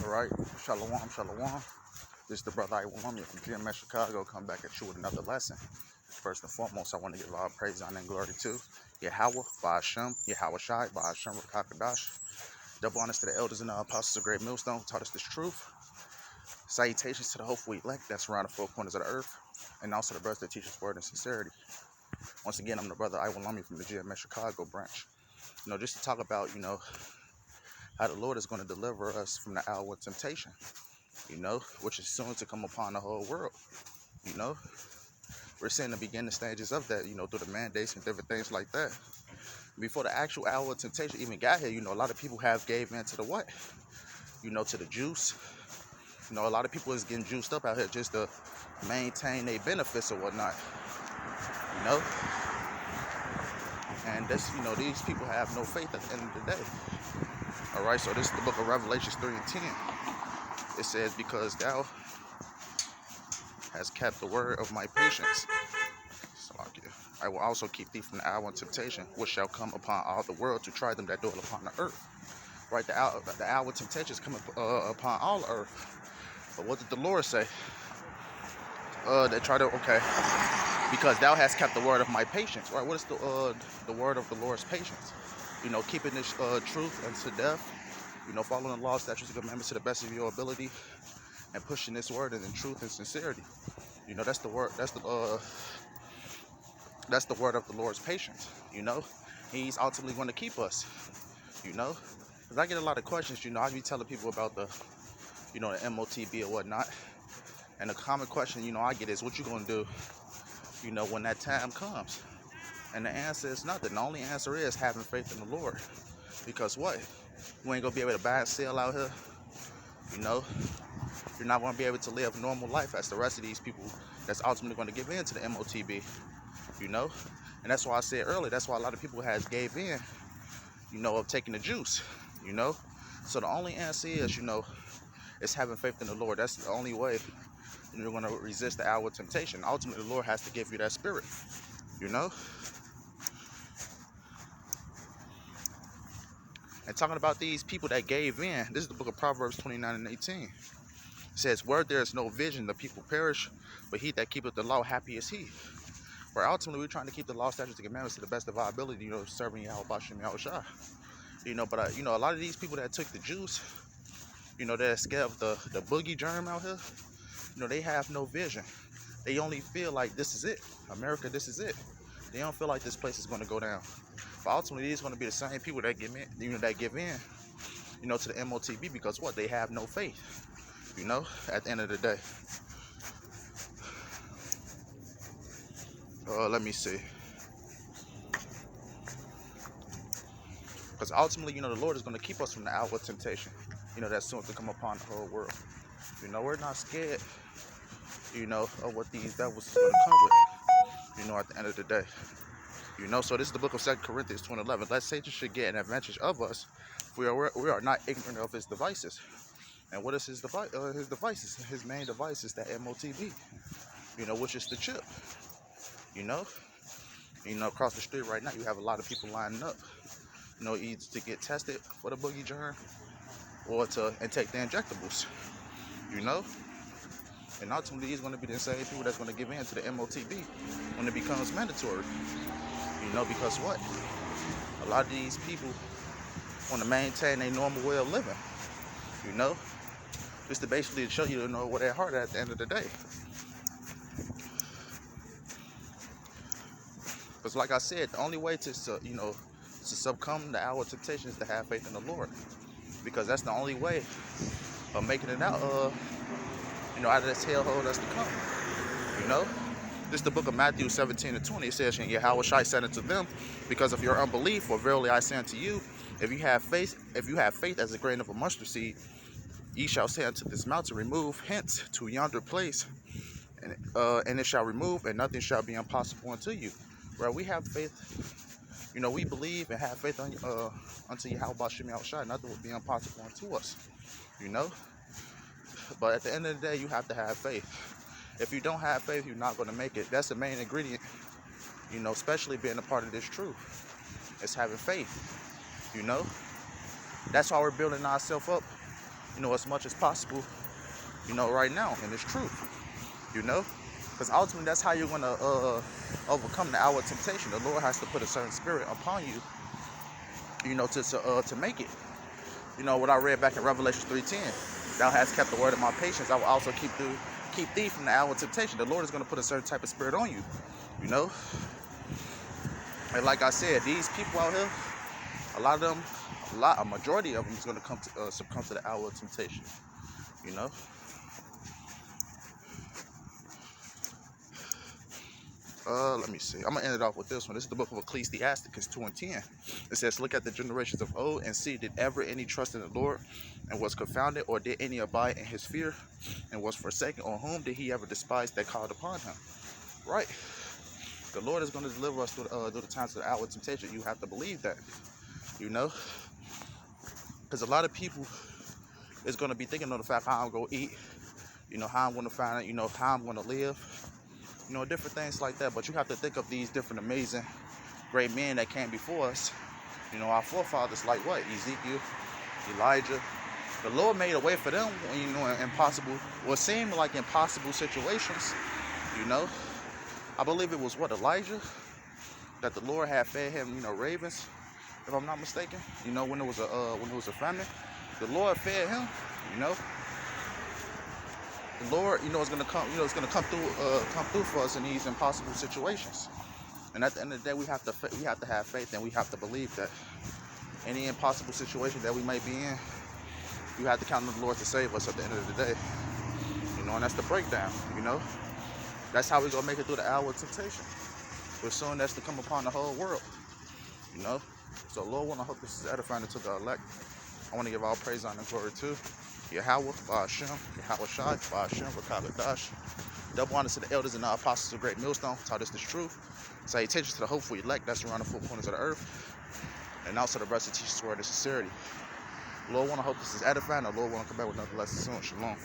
All right, shalom, shalom. This is the brother I want from GMS Chicago. Come back at you with another lesson. First and foremost, I want to give all praise, honor, and glory to Yahweh, Ba'ashem, Yahweh Shai, Ba'ashem, Rakakadash. Double honors to the elders and the apostles of Great Millstone who taught us this truth. Salutations to the hopeful elect that's around the four corners of the earth, and also the brothers that teach us word and sincerity. Once again, I'm the brother I want from the GMS Chicago branch. Just to talk about, how the Lord is going to deliver us from the hour of temptation, which is soon to come upon the whole world. We're seeing the beginning stages of that, through the mandates and different things like that. Before the actual hour of temptation even got here, a lot of people have gave in to the what? To the juice. A lot of people is getting juiced up out here just to maintain their benefits or whatnot. And that's, these people have no faith at the end of the day. All right, so this is the book of Revelations 3 and 10. It says, because thou hast kept the word of my patience, I will also keep thee from the hour of temptation, which shall come upon all the world to try them that dwell upon the earth. Right, the hour of temptation is coming upon all the earth. But what did the Lord say? They try to, because thou hast kept the word of my patience. Right, what is the word of the Lord's patience? Keeping this truth unto death. Following the law, statutes, and commandments to the best of your ability, and pushing this word in truth and sincerity. That's the word. That's the word of the Lord's patience. He's ultimately going to keep us. Because I get a lot of questions. I be telling people about the, the MOTB or whatnot, and the common question, I get is, what you gonna do, when that time comes? And the answer is nothing. The only answer is having faith in the Lord. Because what? You ain't gonna be able to buy and sell out here. You're not gonna be able to live a normal life as the rest of these people that's ultimately gonna give in to the MOTB. And that's why I said earlier, that's why a lot of people has gave in, of taking the juice, So the only answer is, is having faith in the Lord. That's the only way you're gonna resist the hour of temptation. Ultimately, the Lord has to give you that spirit, And talking about these people that gave in, this is the book of Proverbs 29 and 18. It says, where there is no vision, the people perish, but he that keepeth the law, happy is he. Where ultimately we're trying to keep the law, statutes, and commandments to the best of our ability, serving Yahweh Ba'ashem Yahweh Shai. But a lot of these people that took the juice, that scared of the boogie germ out here, they have no vision. They only feel like this is it. America, this is it. They don't feel like this place is going to go down. But ultimately, it's going to be the same people that give in, that give in, to the MOTB, because what? They have no faith, at the end of the day. Let me see. Because ultimately, the Lord is going to keep us from the hour of temptation, that's soon to come upon the whole world. We're not scared, of what these devils is going to come with, at the end of the day. So this is the book of 2 Corinthians 2:11. Lest Satan should get an advantage of us, we are not ignorant of his devices. And what is his devices? His main device is that MOTB, which is the chip. Across the street right now, you have a lot of people lining up, either to get tested for the boogie germ or and take the injectables, And ultimately, it's going to be the same people that's going to give in to the MOTB when it becomes mandatory. Because what? A lot of these people want to maintain a normal way of living, just to basically show you, where their heart at the end of the day. Because like I said, the only way to succumb to the hour of temptation is to have faith in the Lord. Because that's the only way of making it out, out of this hellhole that's to come, This is the book of Matthew 17 and 20. It says, and Yahweh Shai said unto them, because of your unbelief, for verily I say unto you, if you have faith as a grain of a mustard seed, ye shall say unto this mountain, remove hence to yonder place, and it shall remove, and nothing shall be impossible unto you. Right? We have faith, we believe and have faith unto Yahweh Ba'ashem Yahweh Shai. Nothing will be impossible unto us, But at the end of the day, you have to have faith. If you don't have faith, you're not going to make it. That's the main ingredient, especially being a part of this truth. It's having faith, That's why we're building ourselves up as much as possible, right now in this truth, because ultimately that's how you're going to overcome the hour of temptation. The Lord has to put a certain spirit upon you, to make it. What I read back in Revelation 3:10, thou hast kept the word of my patience, I will also keep thee from the hour of temptation. The Lord is going to put a certain type of spirit on you, and like I said, these people out here, a majority of them is going to succumb to the hour of temptation, Let me see. I'm going to end it off with this one. This is the book of Ecclesiasticus 2:10. It says, look at the generations of old and see, did ever any trust in the Lord and was confounded, or did any abide in his fear and was forsaken? On whom did he ever despise that called upon him? Right. The Lord is going to deliver us through the times of the hour of temptation. You have to believe that, because a lot of people is going to be thinking of the fact how I'm going to eat, how I'm going to find it, how I'm going to live, different things like that. But you have to think of these different amazing, great men that came before us. Our forefathers, like what? Ezekiel, Elijah. The Lord made a way for them, in impossible, what seemed like impossible situations. I believe it was Elijah, that the Lord had fed him, ravens, if I'm not mistaken. When it was a famine, the Lord fed him. The Lord, is gonna come. It's gonna come through for us in these impossible situations. And at the end of the day, we have to have faith, and we have to believe that any impossible situation that we may be in, you have to count on the Lord to save us at the end of the day. And that's the breakdown. That's how we're gonna make it through the hour of temptation. But soon that's to come upon the whole world. So Lord, I hope this is edifying to the elect. I want to give all praise, honor, and glory to Yahweh, Ba'ashem, Yahweh Shai, Ba'ashem, Rakabadash. Double honor to the elders and the apostles of Great Millstone, taught us this truth. Salutations to the hopeful elect that's around the four corners of the earth. And also the brothers and teachers word of sincerity. Lord, I hope this is edifying. The Lord want to come back with another lesson soon. Shalom.